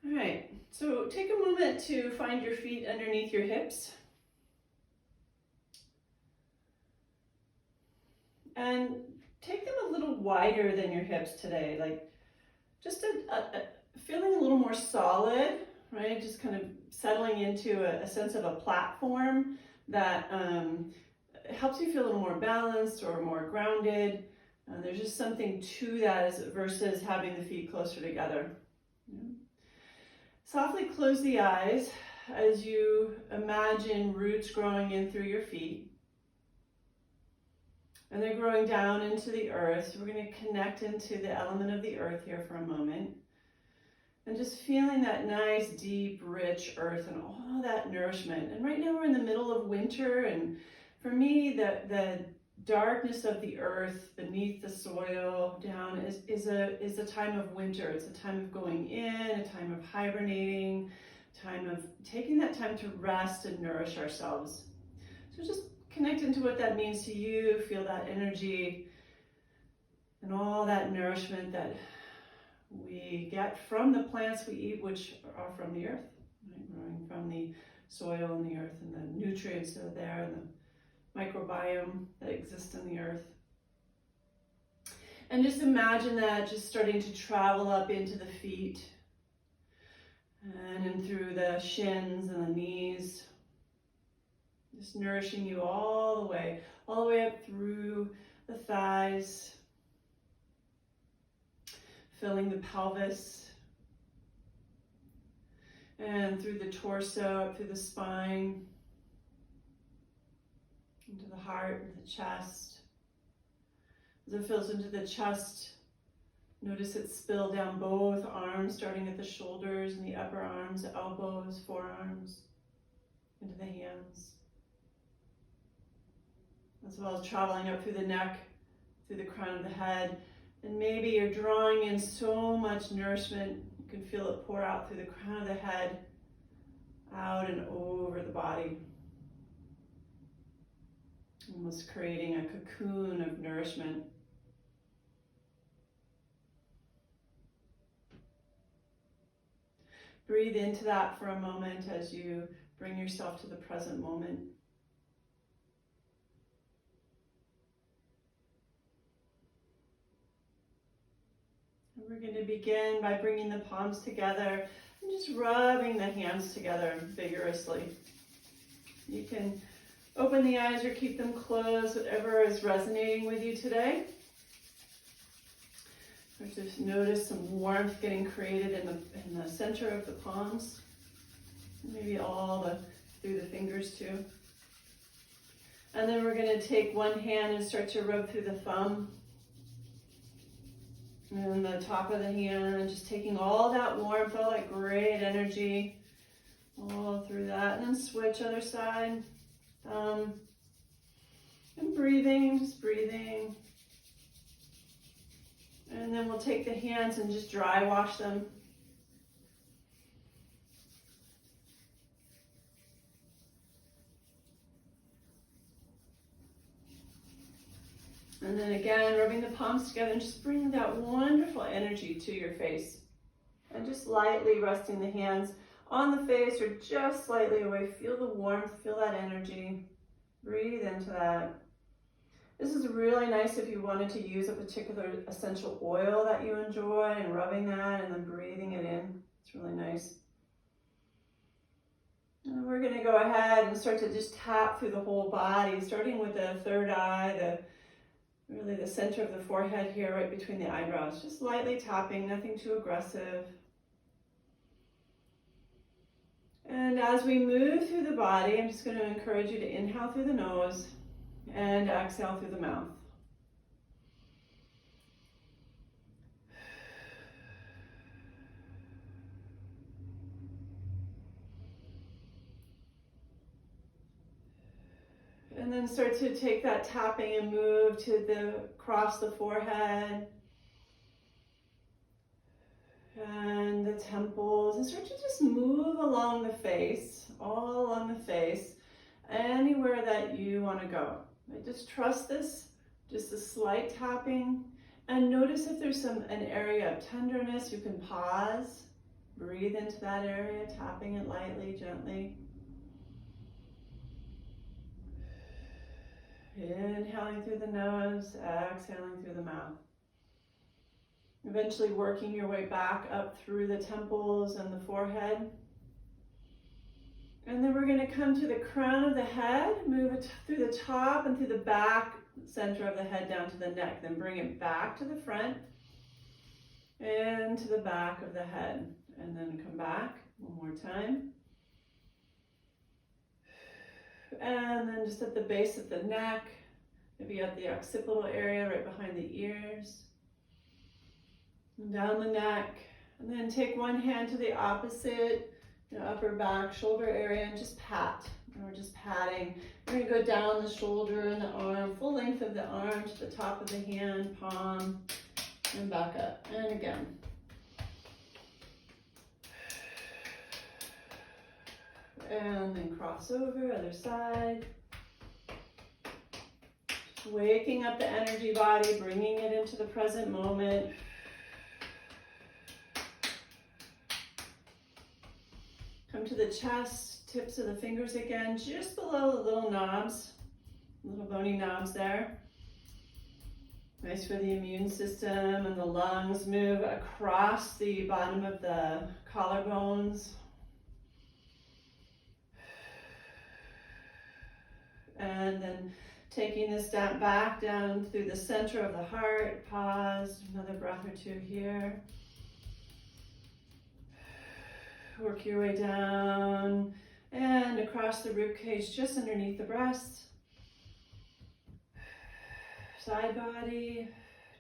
All right, so take a moment to find your feet underneath your hips. And take them a little wider than your hips today, like just feeling a little more solid, right? Just kind of settling into a sense of a platform that helps you feel a little more balanced or more grounded. There's just something to that versus having the feet closer together. Yeah. Softly close the eyes as you imagine roots growing in through your feet. And they're growing down into the earth. So we're going to connect into the element of the earth here for a moment. And just feeling that nice, deep, rich earth and all that nourishment. And right now we're in the middle of winter. And for me, the darkness of the earth beneath the soil down is a time of winter. It's a time of going in, a time of hibernating, time of taking that time to rest and nourish ourselves. So just connect into what that means to you. Feel that energy and all that nourishment that we get from the plants we eat, which are from the earth, right? Growing from the soil and the earth and the nutrients that are there and the microbiome that exists in the earth. And just imagine that just starting to travel up into the feet and in through the shins and the knees. Just nourishing you all the way up through the thighs, filling the pelvis, and through the torso, up through the spine, into the heart, into the chest. As it fills into the chest, notice it spill down both arms, starting at the shoulders and the upper arms, elbows, forearms, into the hands. As well as traveling up through the neck, through the crown of the head. And maybe you're drawing in so much nourishment, you can feel it pour out through the crown of the head, out and over the body. Almost creating a cocoon of nourishment. Breathe into that for a moment as you bring yourself to the present moment. And we're going to begin by bringing the palms together and just rubbing the hands together vigorously. You can open the eyes or keep them closed, whatever is resonating with you today. Or just notice some warmth getting created in the center of the palms. Maybe through the fingers too. And then we're going to take one hand and start to rub through the thumb and the top of the hand, and just taking all that warmth, all that great energy all through that. And then switch other side. And breathing, just breathing. And then we'll take the hands and just dry wash them. And then again, rubbing the palms together and just bringing that wonderful energy to your face. And just lightly resting the hands on the face or just slightly away. Feel the warmth, feel that energy. Breathe into that. This is really nice if you wanted to use a particular essential oil that you enjoy and rubbing that and then breathing it in. It's really nice. And we're going to go ahead and start to just tap through the whole body, starting with the third eye, really the center of the forehead here, right between the eyebrows. Just lightly tapping, nothing too aggressive. And as we move through the body, I'm just going to encourage you to inhale through the nose and exhale through the mouth. And then start to take that tapping and move across the forehead and the temples, and start to just move along the face, all along the face, anywhere that you want to go. Just trust this, just a slight tapping, and notice if there's an area of tenderness. You can pause Breathe into that area, tapping it lightly, gently. Inhaling through the nose, exhaling through the mouth. Eventually working your way back up through the temples and the forehead. And then we're going to come to the crown of the head, move it through the top and through the back center of the head down to the neck. Then bring it back to the front and to the back of the head. And then come back one more time. And then just at the base of the neck, maybe at the occipital area right behind the ears. And down the neck. And then take one hand to the opposite, upper back, shoulder area, and just pat. And we're just patting. We're going to go down the shoulder and the arm, full length of the arm to the top of the hand, palm, and back up. And again. And then cross over, other side. Waking up the energy body, bringing it into the present moment. Come to the chest, tips of the fingers again, just below the little knobs, little bony knobs there. Nice for the immune system and the lungs. Move across the bottom of the collarbones. And then taking this down, back down through the center of the heart. Pause, another breath or two here. Work your way down and across the ribcage, just underneath the breast. Side body,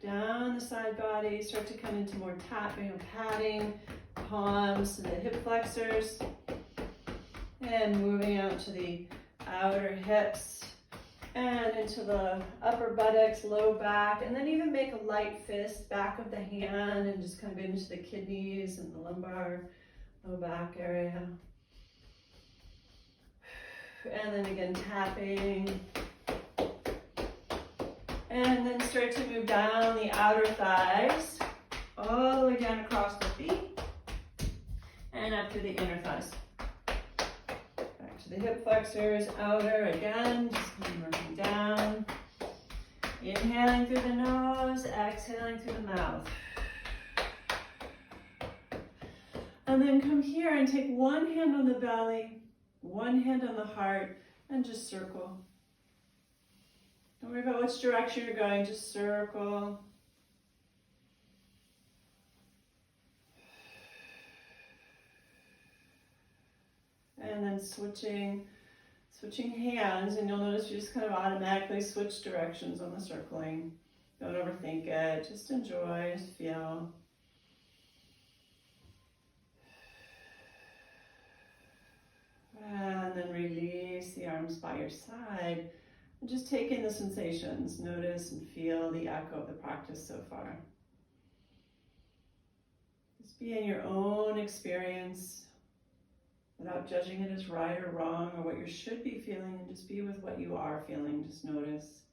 down the side body. Start to come into more patting, palms to the hip flexors. And moving out to the outer hips and into the upper buttocks, low back, and then even make a light fist, back of the hand, and just kind of into the kidneys and the lumbar, low back area. And then again, tapping. And then start to move down the outer thighs, all the way down across the feet, and up to the inner thighs. Back to the hip flexors, outer again, just kind of working down. Inhaling through the nose, exhaling through the mouth. And then come here and take one hand on the belly, one hand on the heart, and just circle. Don't worry about which direction you're going, just circle. And then switching hands, and you'll notice you just kind of automatically switch directions on the circling. Don't overthink it, just enjoy, just feel. And then release the arms by your side. And just take in the sensations. Notice and feel the echo of the practice so far. Just be in your own experience without judging it as right or wrong or what you should be feeling, and just be with what you are feeling. Just notice.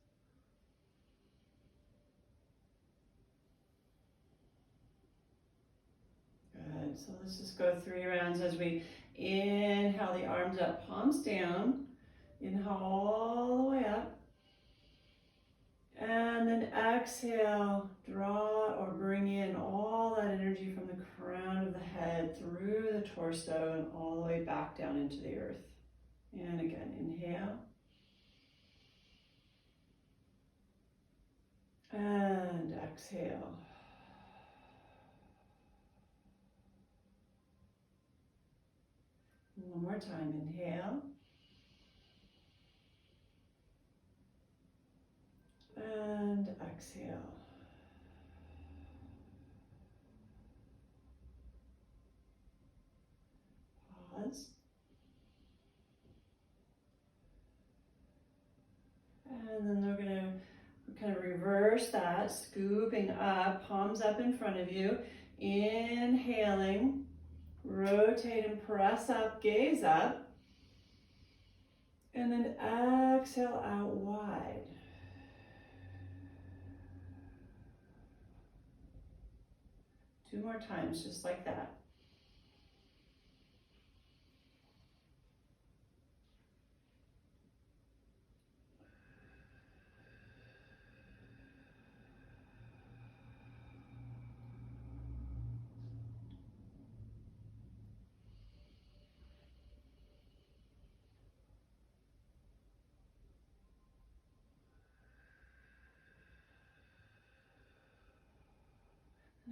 Good. So let's just go 3 rounds as we inhale the arms up, palms down. Inhale all the way up. And then exhale, draw or bring in all that energy from the crown of the head through the torso and all the way back down into the earth. And again, inhale. And exhale. One more time, inhale. And exhale. Pause. And then we're going to kind of reverse that, scooping up, palms up in front of you. Inhaling, rotate and press up, gaze up. And then exhale out wide. Two more times, just like that.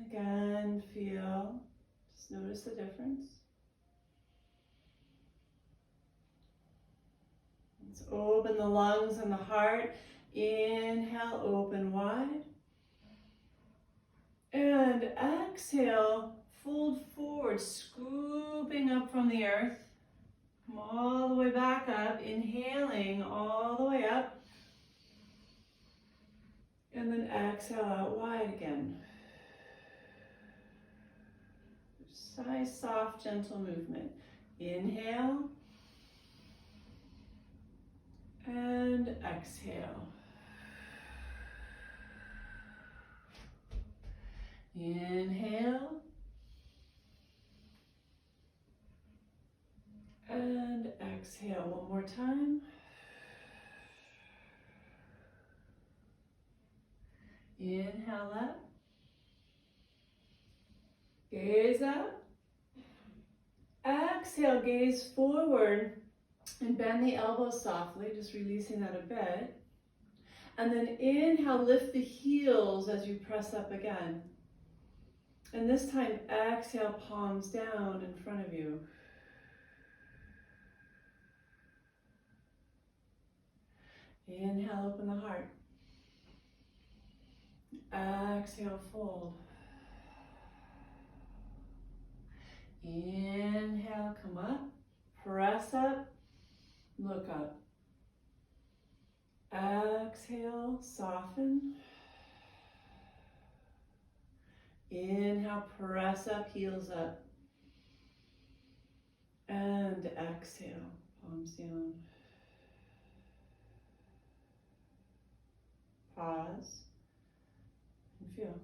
Again, feel, just notice the difference. Let's open the lungs and the heart. Inhale, open wide. And exhale, fold forward, scooping up from the earth. Come all the way back up, inhaling all the way up. And then exhale out wide again. Nice, soft, gentle movement. Inhale. And exhale. Inhale. And exhale one more time. Inhale up. Gaze up. Exhale, gaze forward and bend the elbows softly, just releasing that a bit. And then inhale, lift the heels as you press up again. And this time, exhale, palms down in front of you. Inhale, open the heart. Exhale, fold. Inhale, come up, press up, look up. Exhale, soften. Inhale, press up, heels up. And exhale, palms down. Pause and feel.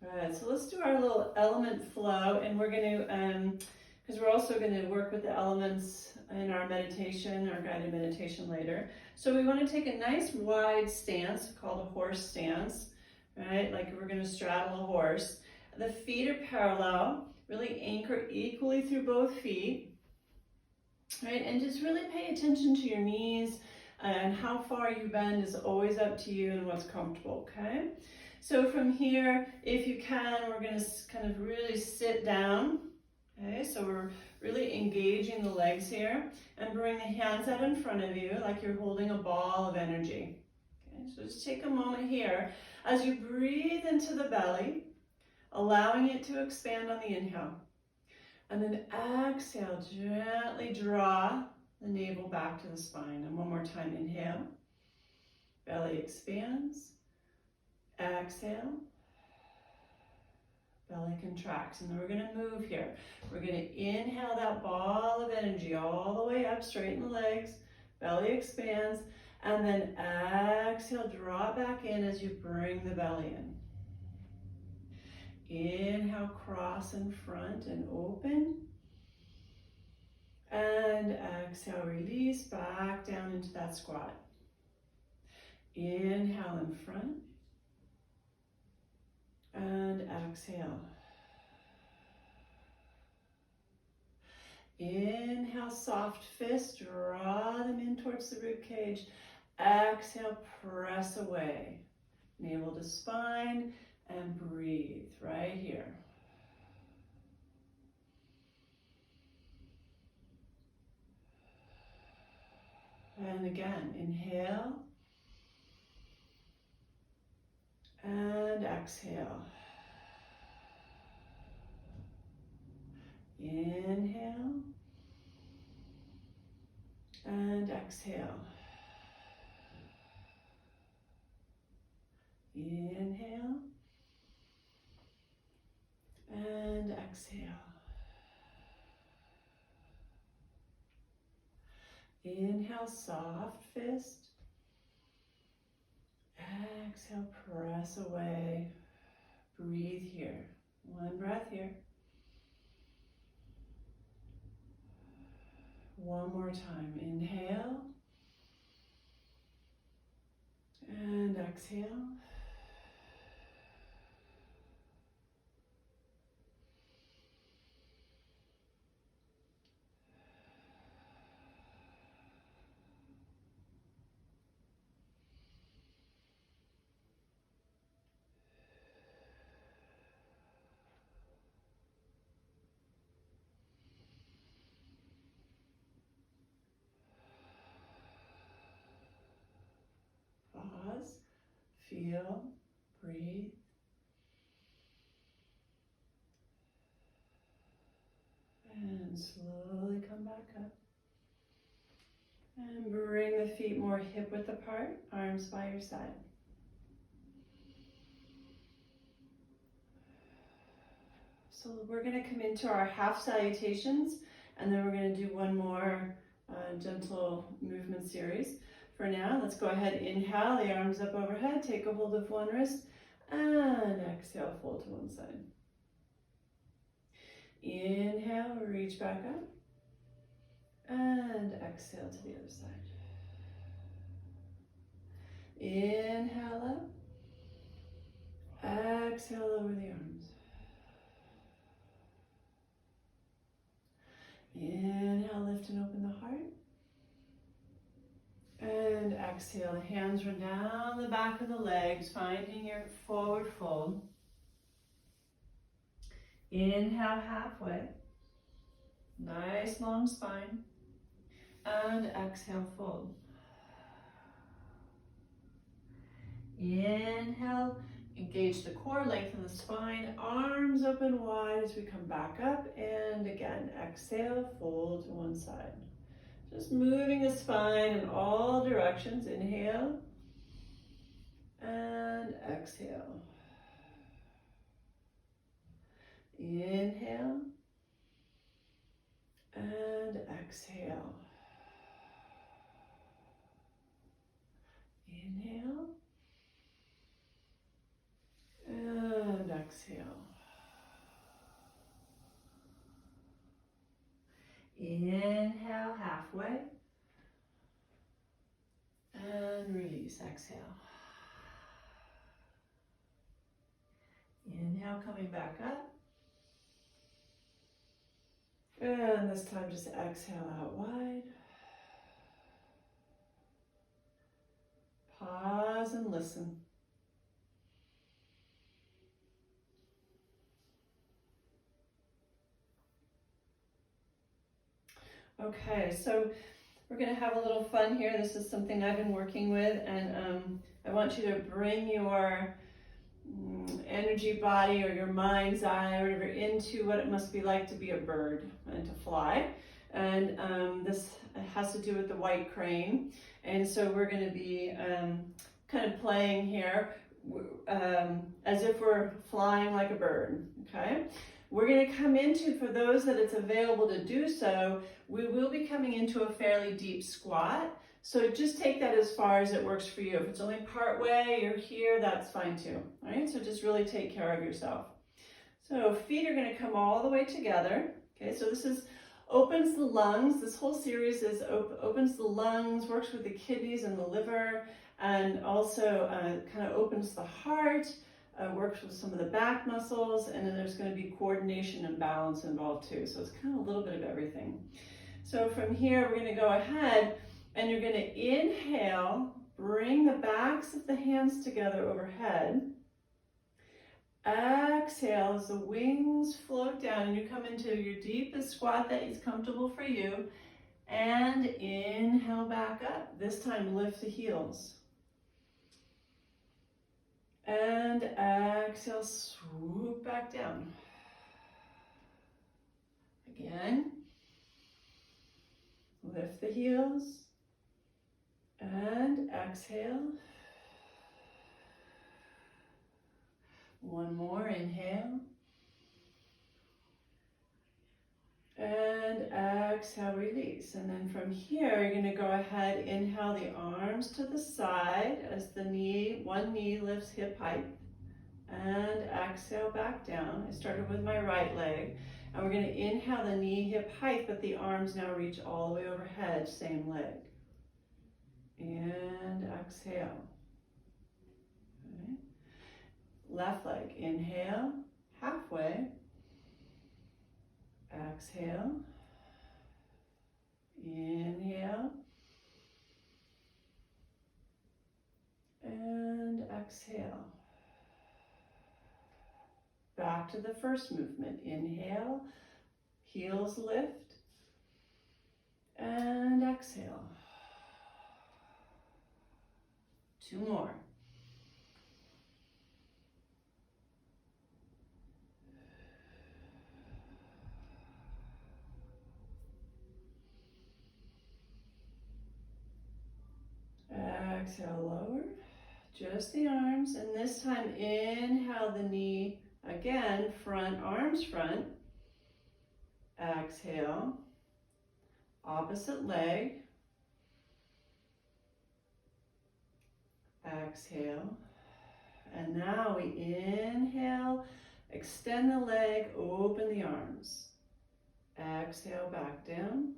All right, so let's do our little element flow, and we're going to, because we're also going to work with the elements in our meditation, our guided meditation later. So we want to take a nice wide stance called a horse stance, right? Like we're going to straddle a horse. The feet are parallel, really anchor equally through both feet, right? And just really pay attention to your knees, and how far you bend is always up to you and what's comfortable, okay? So from here, if you can, we're going to kind of really sit down. Okay, so we're really engaging the legs here, and bring the hands out in front of you like you're holding a ball of energy. Okay, so just take a moment here as you breathe into the belly, allowing it to expand on the inhale. And then exhale, gently draw the navel back to the spine. And one more time, inhale, belly expands. Exhale, belly contracts, and then we're going to move here. We're going to inhale that ball of energy all the way up, straighten the legs, belly expands, and then exhale, draw it back in as you bring the belly in. Inhale, cross in front and open, and exhale, release back down into that squat. Inhale in front, and exhale. Inhale, soft fist, draw them in towards the rib cage. Exhale, press away. Navel to spine, and breathe right here. And again, inhale, and exhale. Inhale, and exhale. Inhale, and exhale. Inhale, soft fist. Exhale, press away. Breathe here. One breath here. One more time. Inhale. And exhale. Pause, feel, breathe. And slowly come back up. And bring the feet more hip width apart, arms by your side. So we're going to come into our half salutations, and then we're going to do one more gentle movement series. For now, let's go ahead, inhale, the arms up overhead, take a hold of one wrist, and exhale, fold to one side. Inhale, reach back up, and exhale to the other side. Inhale up, exhale over the arms. Inhale, lift and open the heart. And exhale, the hands run down the back of the legs, finding your forward fold. Inhale, halfway. Nice long spine. And exhale, fold. Inhale, engage the core, lengthen the spine, arms open wide as we come back up. And again, exhale, fold to one side. Just moving the spine in all directions. Inhale and exhale. Inhale and exhale. Inhale and exhale. Inhale, halfway. And release, exhale. Inhale, coming back up. And this time just exhale out wide. Pause and listen. Okay, so we're going to have a little fun here. This is something I've been working with, and I want you to bring your energy body or your mind's eye or whatever into what it must be like to be a bird and to fly. And this has to do with the white crane. And so we're going to be kind of playing here as if we're flying like a bird, okay? We're going to come into, for those that it's available to do so, we will be coming into a fairly deep squat. So just take that as far as it works for you. If it's only part way, you're here, that's fine too. All right, so just really take care of yourself. So feet are going to come all the way together. Okay, so this is opens the lungs. This whole series is opens the lungs, works with the kidneys and the liver, and also kind of opens the heart, works with some of the back muscles, and then there's going to be coordination and balance involved too. So it's kind of a little bit of everything. So from here, we're going to go ahead and you're going to inhale, bring the backs of the hands together overhead. Exhale as the wings float down and you come into your deepest squat that is comfortable for you. And inhale back up. This time lift the heels. And exhale, swoop back down. Again. Lift the heels. And exhale. One more, inhale. And exhale, release. And then from here, you're going to go ahead, inhale the arms to the side as the knee, one knee lifts hip height. And exhale back down. I started with my right leg. And we're going to inhale the knee hip height, but the arms now reach all the way overhead, same leg. And exhale. Okay. Left leg, inhale, halfway. Exhale. Inhale. And exhale. Back to the first movement. Inhale, heels lift, and exhale. 2 more. Exhale, lower. Just the arms, and this time inhale the knee again, front, arms front. Exhale, opposite leg. Exhale, and now we inhale, extend the leg, open the arms. Exhale, back down.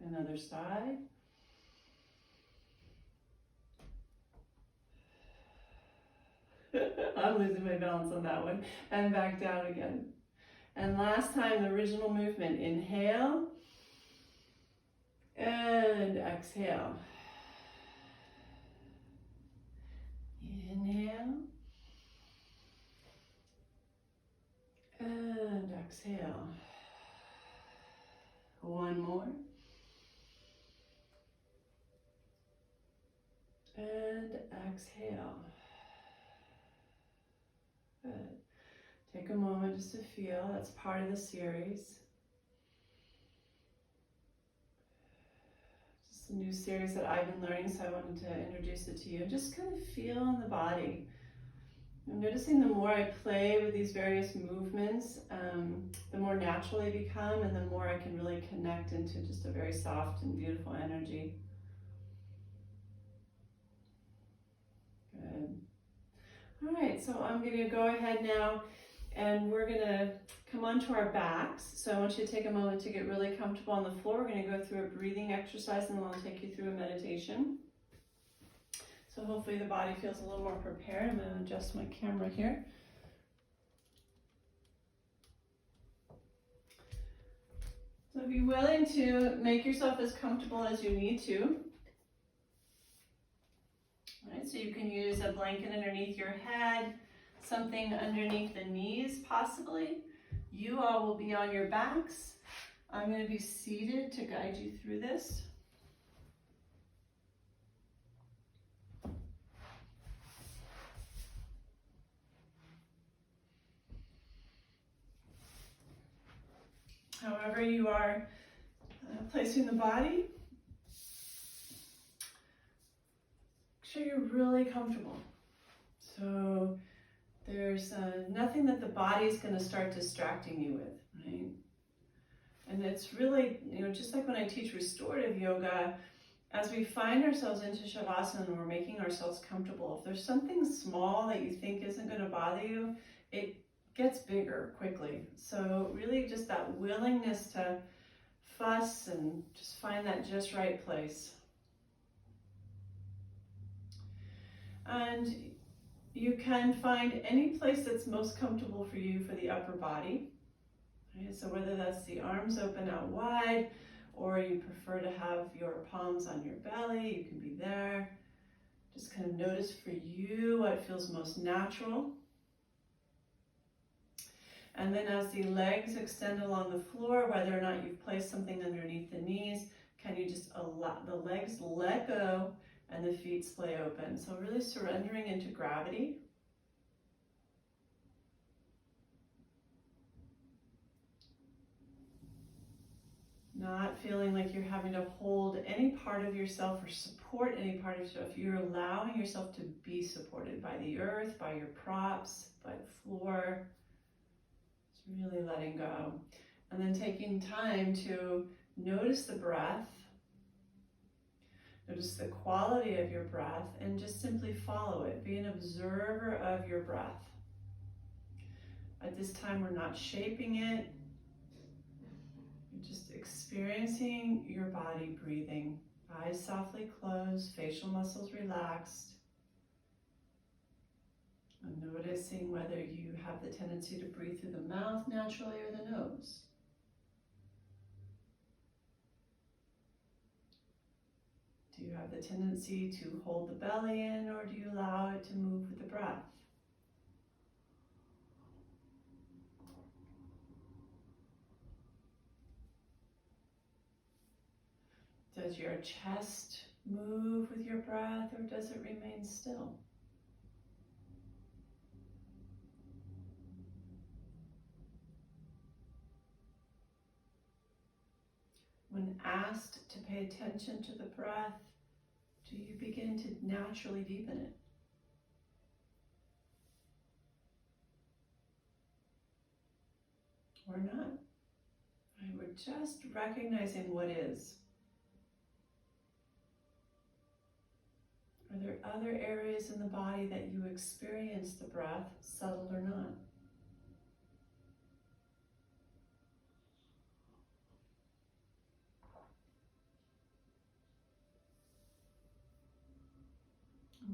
Another side. I'm losing my balance on that one. And back down again. And last time, the original movement. Inhale. And exhale. Inhale. And exhale. One more. And exhale. Good. Take a moment just to feel. That's part of the series. Just a new series that I've been learning, so I wanted to introduce it to you. Just kind of feel in the body. I'm noticing the more I play with these various movements, the more natural they become, and the more I can really connect into just a very soft and beautiful energy. Good. All right, so I'm going to go ahead now, and we're going to come onto our backs. So I want you to take a moment to get really comfortable on the floor. We're going to go through a breathing exercise, and then I'll take you through a meditation. So hopefully the body feels a little more prepared. I'm going to adjust my camera here. So be willing to make yourself as comfortable as you need to. All right, so you can use a blanket underneath your head, something underneath the knees possibly. You all will be on your backs. I'm going to be seated to guide you through this. However you are placing the body, make sure you're really comfortable. So there's nothing that the body's going to start distracting you with, right? And it's really, just like when I teach restorative yoga, as we find ourselves into Shavasana and we're making ourselves comfortable, if there's something small that you think isn't going to bother you, it gets bigger quickly. So really just that willingness to fuss and just find that just right place. And you can find any place that's most comfortable for you for the upper body. Right? So whether that's the arms open out wide, or you prefer to have your palms on your belly, you can be there. Just kind of notice for you what feels most natural. And then as the legs extend along the floor, whether or not you've placed something underneath the knees, can you just allow the legs let go and the feet splay open? So really surrendering into gravity. Not feeling like you're having to hold any part of yourself or support any part of yourself. You're allowing yourself to be supported by the earth, by your props, by the floor. Really letting go. And then taking time to notice the breath, notice the quality of your breath, and just simply follow it. Be an observer of your breath. At this time, we're not shaping it. You're just experiencing your body breathing. Eyes softly closed, facial muscles relaxed. And noticing whether you have the tendency to breathe through the mouth naturally or the nose. Do you have the tendency to hold the belly in, or do you allow it to move with the breath? Does your chest move with your breath, or does it remain still? When asked to pay attention to the breath, do you begin to naturally deepen it? Or not? Right, we're just recognizing what is. Are there other areas in the body that you experience the breath, subtle or not?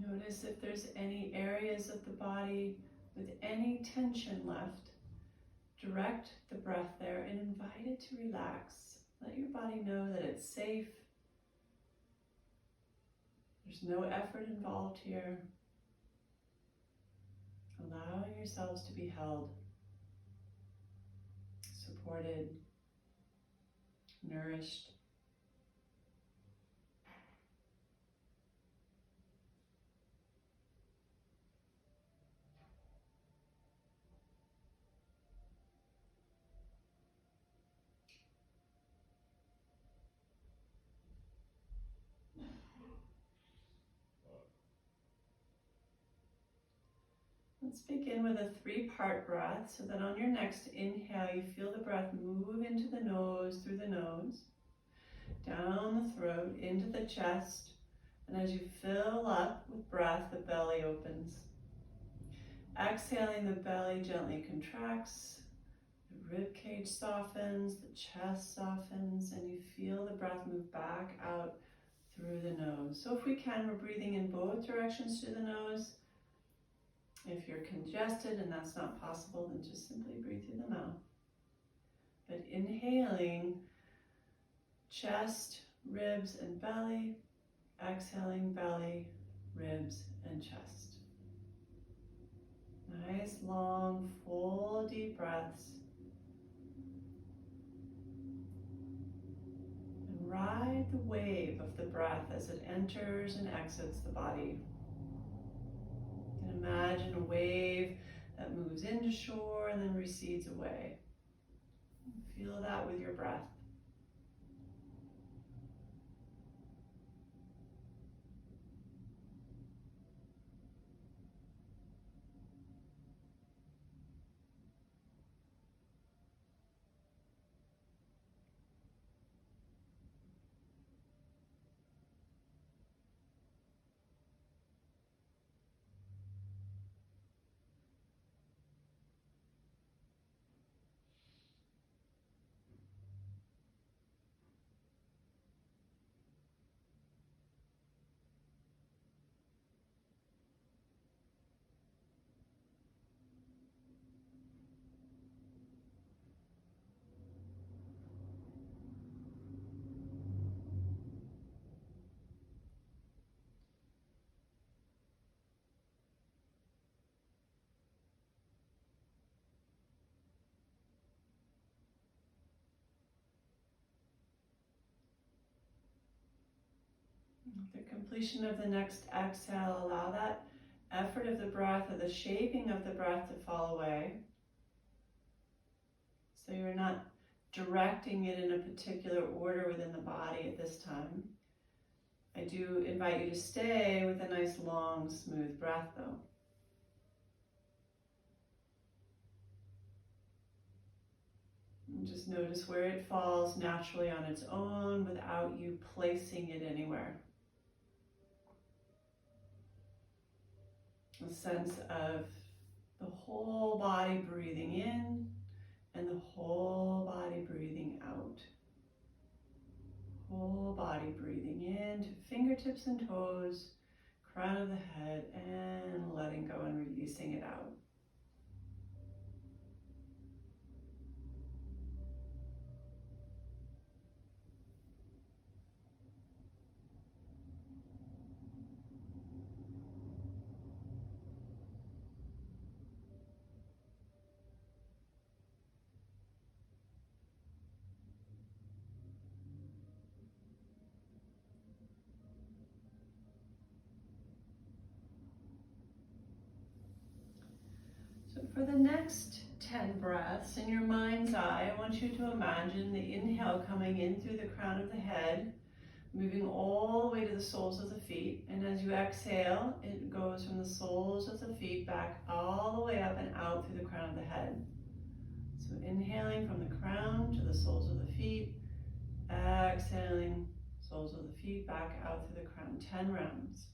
Notice if there's any areas of the body with any tension left. Direct the breath there and invite it to relax. Let your body know that it's safe. There's no effort involved here. Allowing yourselves to be held, supported, nourished. Let's begin with a 3-part breath so that on your next inhale you feel the breath move into the nose, through the nose, down the throat, into the chest, and as you fill up with breath, the belly opens. Exhaling, the belly gently contracts, the rib cage softens, the chest softens, and you feel the breath move back out through the nose. So if we can, we're breathing in both directions through the nose. If you're congested and that's not possible, then just simply breathe through the mouth. But inhaling, chest, ribs, and belly. Exhaling, belly, ribs, and chest. Nice, long, full, deep breaths. And ride the wave of the breath as it enters and exits the body. You can imagine a wave that moves into shore and then recedes away. Feel that with your breath. With the completion of the next exhale, allow that effort of the breath or the shaping of the breath to fall away. So you're not directing it in a particular order within the body at this time. I do invite you to stay with a nice long, smooth breath though. And just notice where it falls naturally on its own without you placing it anywhere. A sense of the whole body breathing in and the whole body breathing out. Whole body breathing in to fingertips and toes, crown of the head, and letting go and releasing it out. For the next 10 breaths, in your mind's eye, I want you to imagine the inhale coming in through the crown of the head, moving all the way to the soles of the feet. And as you exhale, it goes from the soles of the feet back all the way up and out through the crown of the head. So inhaling from the crown to the soles of the feet, exhaling soles of the feet back out through the crown. 10 rounds.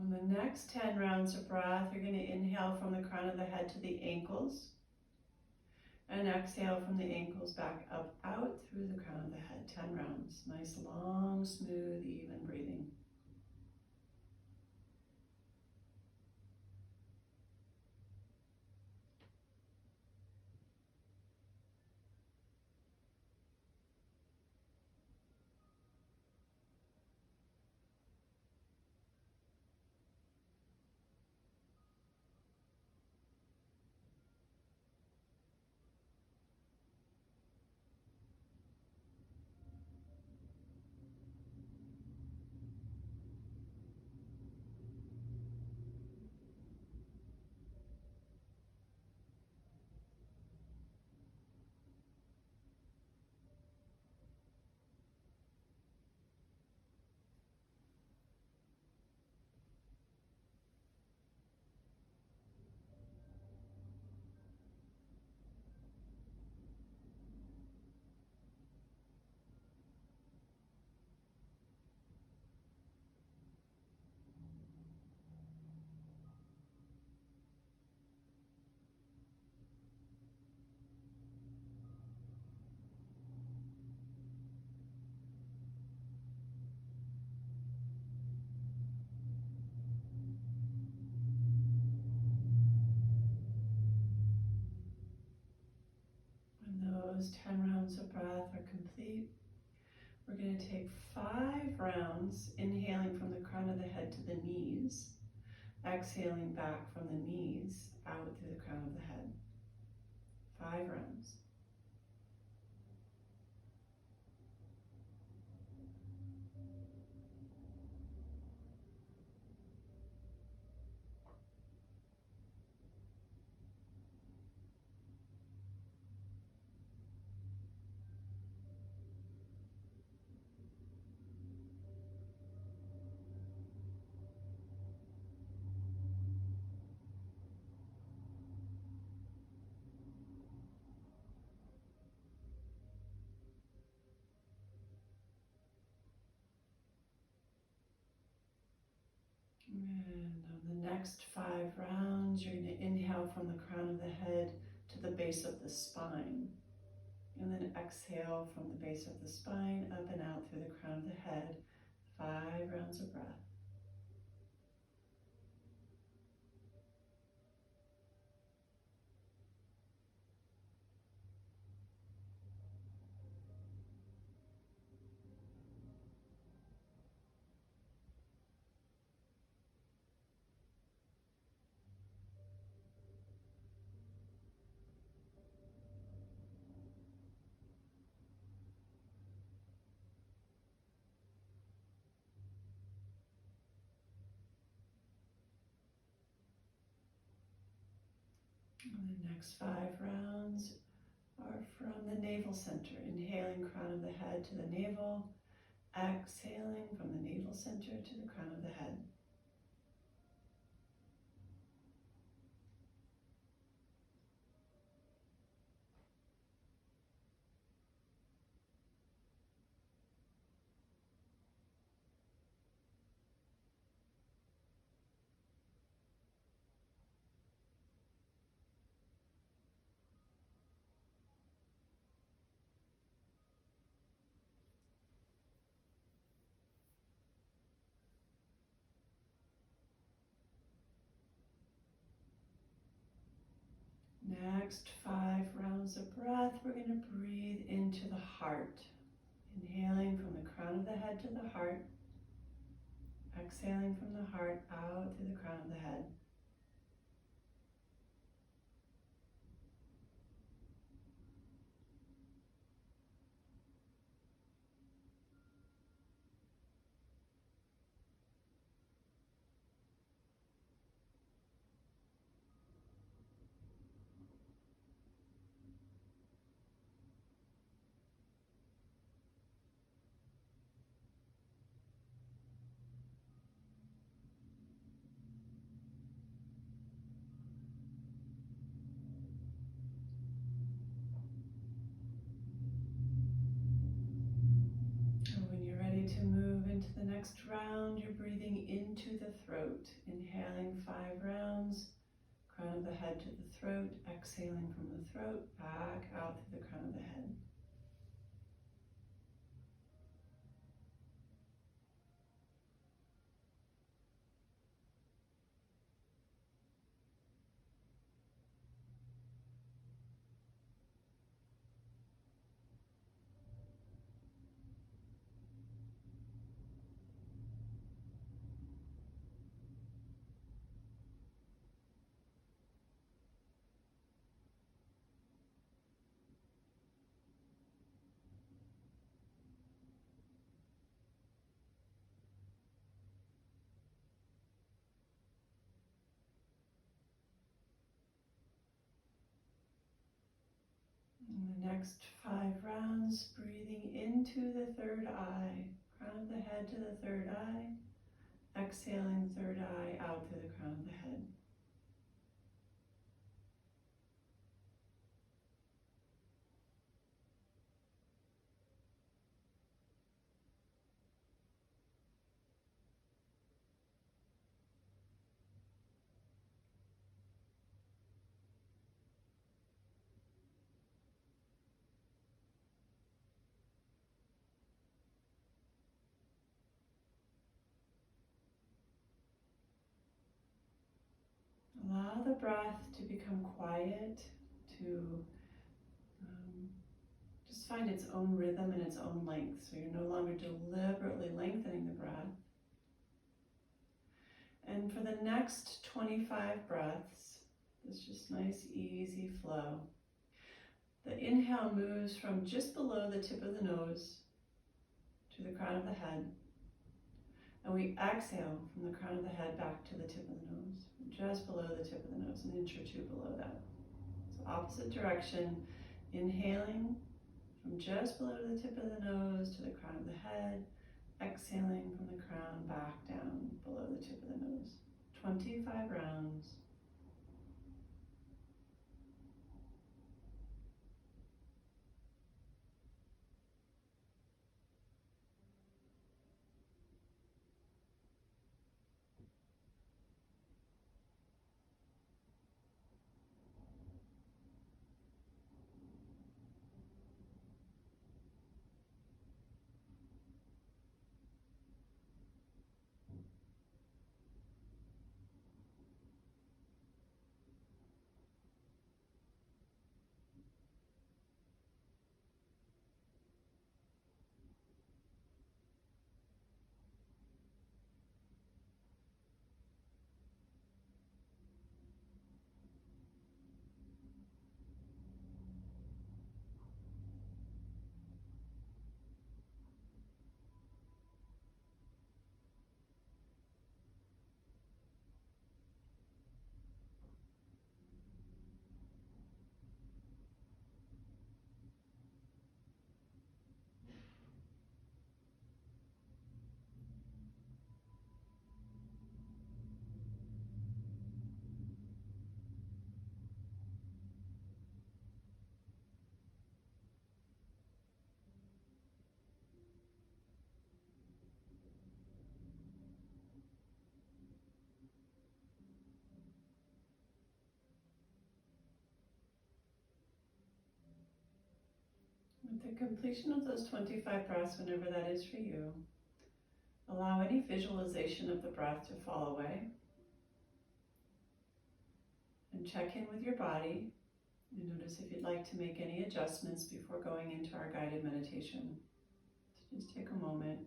On the next 10 rounds of breath, you're going to inhale from the crown of the head to the ankles and exhale from the ankles back up out through the crown of the head. 10 rounds. Nice, long, smooth, even breathing. When those 10 rounds of breath are complete, we're going to take 5 rounds, inhaling from the crown of the head to the knees, exhaling back from the knees out through the crown of the head. 5 rounds. And on the next 5 rounds, you're going to inhale from the crown of the head to the base of the spine. And then exhale from the base of the spine up and out through the crown of the head. 5 rounds of breath. And the next 5 rounds are from the navel center. Inhaling crown of the head to the navel, exhaling from the navel center to the crown of the head. Next 5 rounds of breath, we're going to breathe into the heart. Inhaling from the crown of the head to the heart. Exhaling from the heart out through the crown of the head. And when you're ready to move into the next round, you're breathing into the throat. Inhaling 5 rounds, crown of the head to the throat. Exhaling from the throat, back out through the crown of the head. And the next 5 rounds, breathing into the third eye, crown of the head to the third eye. Exhaling third eye out through the crown of the head. Allow the breath to become quiet, to just find its own rhythm and its own length. So you're no longer deliberately lengthening the breath. And for the next 25 breaths, it's just nice, easy flow. The inhale moves from just below the tip of the nose to the crown of the head. And we exhale from the crown of the head back to the tip of the nose, just below the tip of the nose, an inch or two below that. So opposite direction, inhaling from just below the tip of the nose to the crown of the head, exhaling from the crown back down below the tip of the nose. 25 rounds. With the completion of those 25 breaths, whenever that is for you, allow any visualization of the breath to fall away. And check in with your body. And notice if you'd like to make any adjustments before going into our guided meditation. So just take a moment.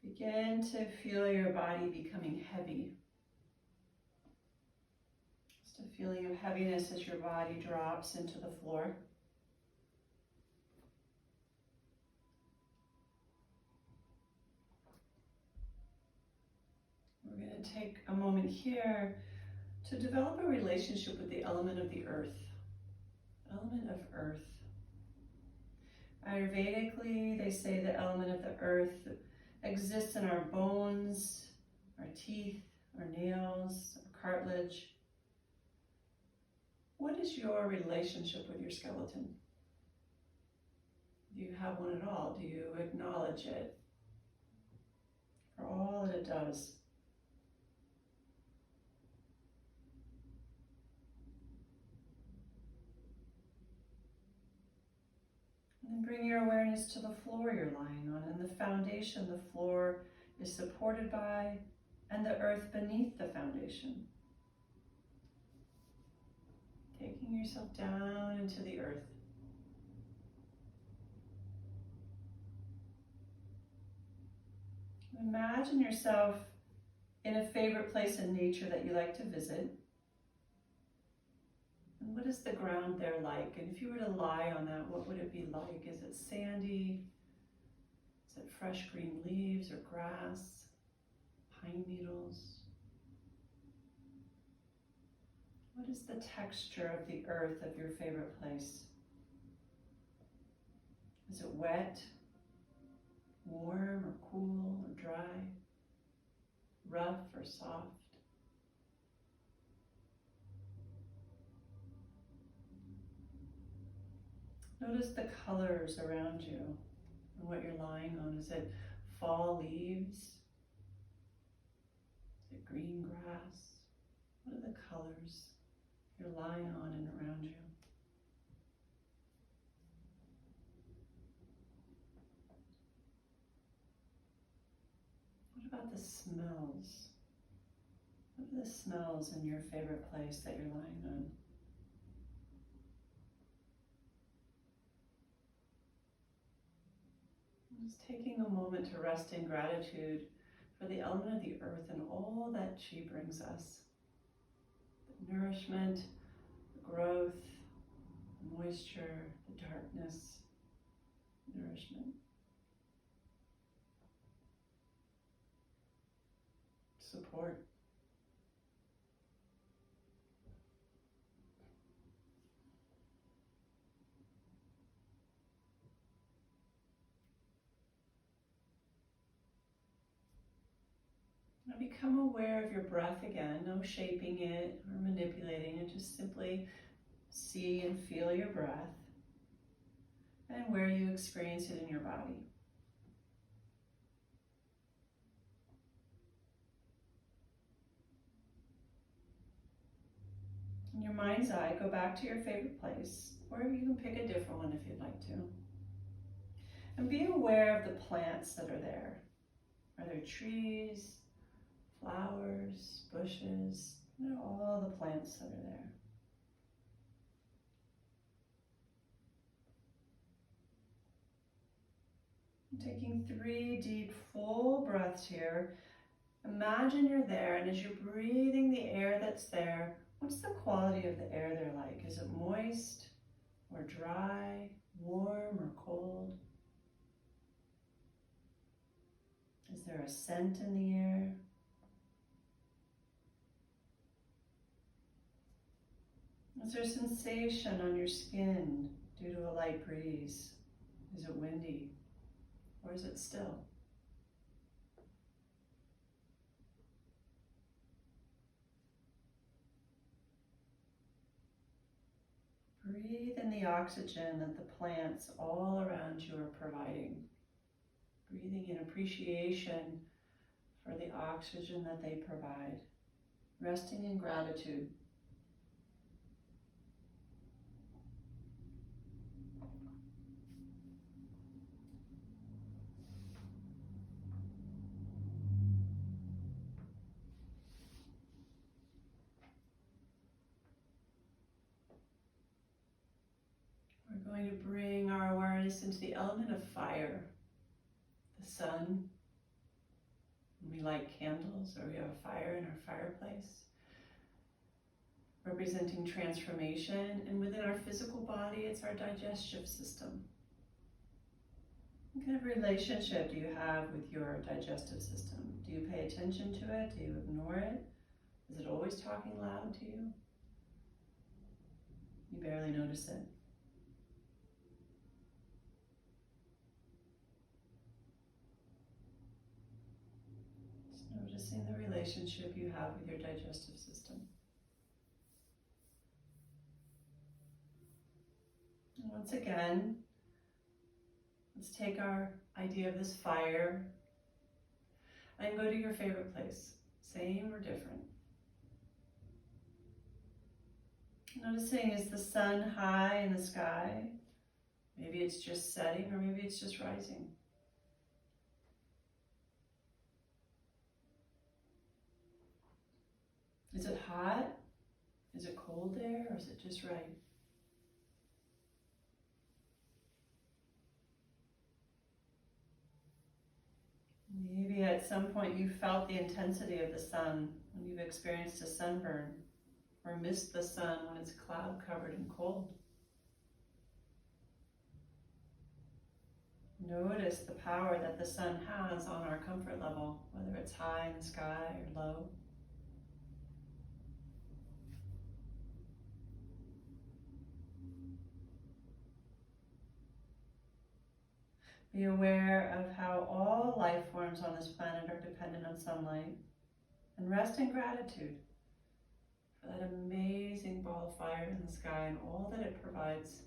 Begin to feel your body becoming heavy. Just a feeling of heaviness as your body drops into the floor. We're going to take a moment here to develop a relationship with the element of the earth. Element of earth. Ayurvedically, they say the element of the earth exists in our bones, our teeth, our nails, our cartilage. What is your relationship with your skeleton? Do you have one at all? Do you acknowledge it for all that it does? And then bring your awareness to the floor you're lying on, and the foundation the floor is supported by, and the earth beneath the foundation. Taking yourself down into the earth. Imagine yourself in a favorite place in nature that you like to visit. And what is the ground there like? And if you were to lie on that, what would it be like? Is it sandy? Is it fresh green leaves or grass? Pine needles? What is the texture of the earth of your favorite place? Is it wet, warm or cool or dry, rough or soft? Notice the colors around you and what you're lying on. Is it fall leaves? Is it green grass? What are the colors you're lying on and around you? What about the smells? What are the smells in your favorite place that you're lying on? Just taking a moment to rest in gratitude for the element of the earth and all that she brings us. The nourishment, the growth, the moisture, the darkness, nourishment. Support. Now become aware of your breath again, no shaping it or manipulating it, just simply see and feel your breath and where you experience it in your body. In your mind's eye, go back to your favorite place, or you can pick a different one if you'd like to. And be aware of the plants that are there. Are there trees, flowers, bushes? What are all the plants that are there? Taking 3 deep, full breaths here. Imagine you're there, and as you're breathing the air that's there, what's the quality of the air there like? Is it moist or dry, warm or cold? Is there a scent in the air? Is there sensation on your skin due to a light breeze? Is it windy or is it still? Breathe in the oxygen that the plants all around you are providing. Breathing in appreciation for the oxygen that they provide. Resting in gratitude. We're going to bring our awareness into the element of fire, the sun. When we light candles or we have a fire in our fireplace, representing transformation. And within our physical body, it's our digestive system. What kind of relationship do you have with your digestive system? Do you pay attention to it? Do you ignore it? Is it always talking loud to you? You barely notice it. Just noticing the relationship you have with your digestive system. And once again, let's take our idea of this fire and go to your favorite place, same or different. Noticing, is the sun high in the sky? Maybe it's just setting, or maybe it's just rising. Is it hot? Is it cold there, or is it just right? Maybe at some point you felt the intensity of the sun when you've experienced a sunburn, or missed the sun when it's cloud covered and cold. Notice the power that the sun has on our comfort level, whether it's high in the sky or low. Be aware of how all life forms on this planet are dependent on sunlight, and rest in gratitude for that amazing ball of fire in the sky and all that it provides.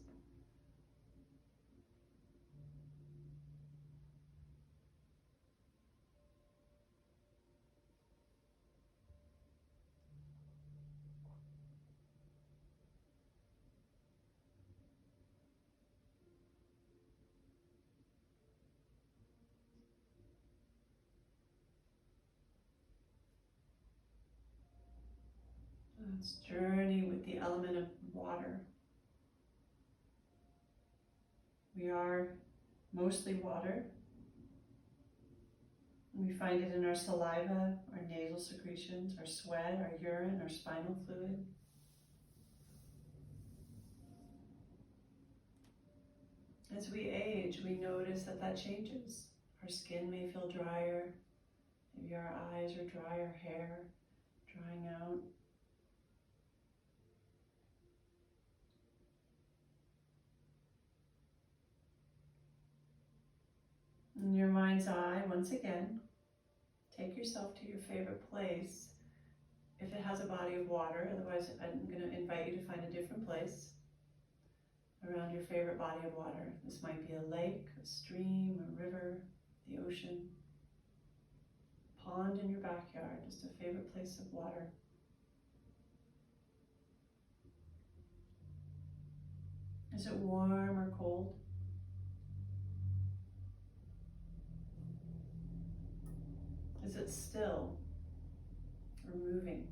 Let's journey with the element of water. We are mostly water. We find it in our saliva, our nasal secretions, our sweat, our urine, our spinal fluid. As we age, we notice that changes. Our skin may feel drier. Maybe our eyes are dry, our hair drying out. In your mind's eye, once again, take yourself to your favorite place if it has a body of water. Otherwise, I'm going to invite you to find a different place around your favorite body of water. This might be a lake, a stream, a river, the ocean, pond in your backyard, just a favorite place of water. Is it warm or cold? Is it still or moving?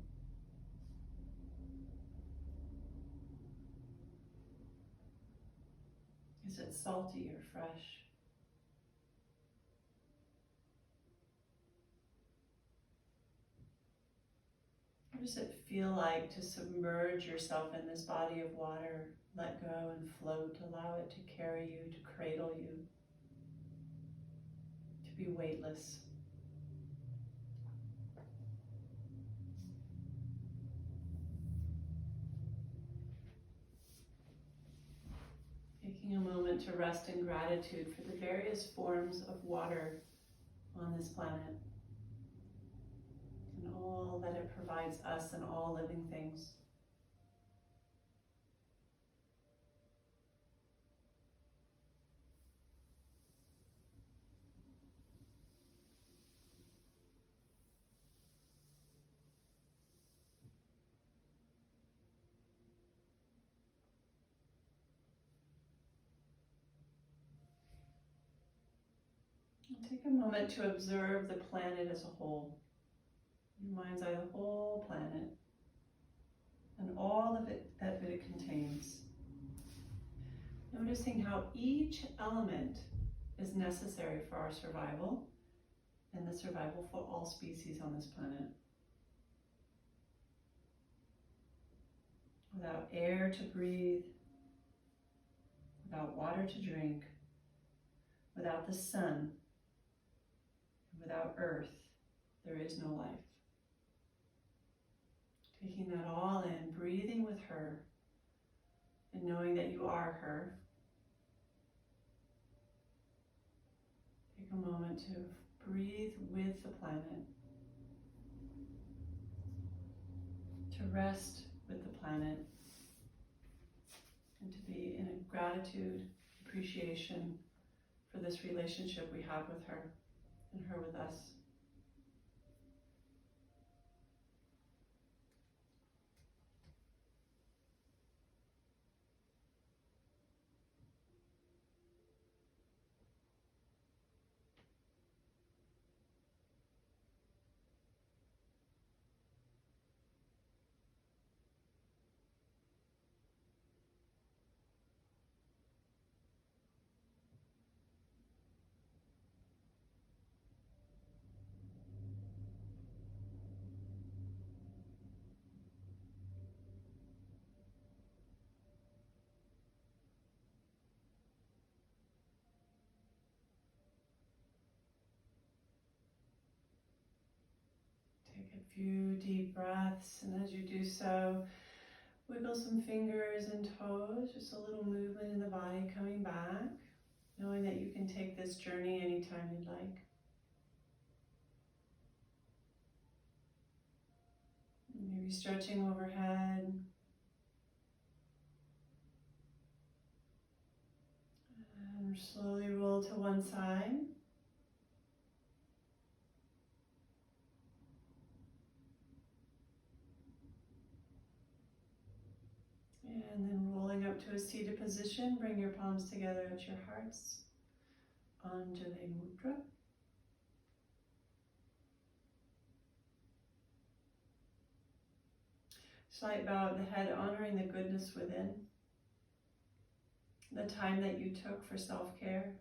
Is it salty or fresh? What does it feel like to submerge yourself in this body of water, let go and float, allow it to carry you, to cradle you, to be weightless? Taking a moment to rest in gratitude for the various forms of water on this planet and all that it provides us and all living things. Take a moment to observe the planet as a whole. Your mind's eye, the whole planet, and all of it that it contains. Noticing how each element is necessary for our survival and the survival for all species on this planet. Without air to breathe, without water to drink, without the sun, and without earth, there is no life. Taking that all in, breathing with her, and knowing that you are her. Take a moment to breathe with the planet, to rest with the planet, and to be in a gratitude, appreciation for this relationship we have with her and her with us. Take a few deep breaths, and as you do so, wiggle some fingers and toes, just a little movement in the body coming back, knowing that you can take this journey anytime you'd like. Maybe stretching overhead. And slowly roll to one side. And then rolling up to a seated position, bring your palms together at your hearts. Anjali Mudra. Slight bow of the head, honoring the goodness within. The time that you took for self-care.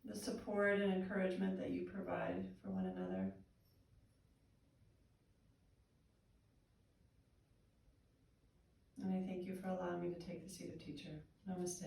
The support and encouragement that you provide for one another. And I thank you for allowing me to take the seat of teacher. Namaste.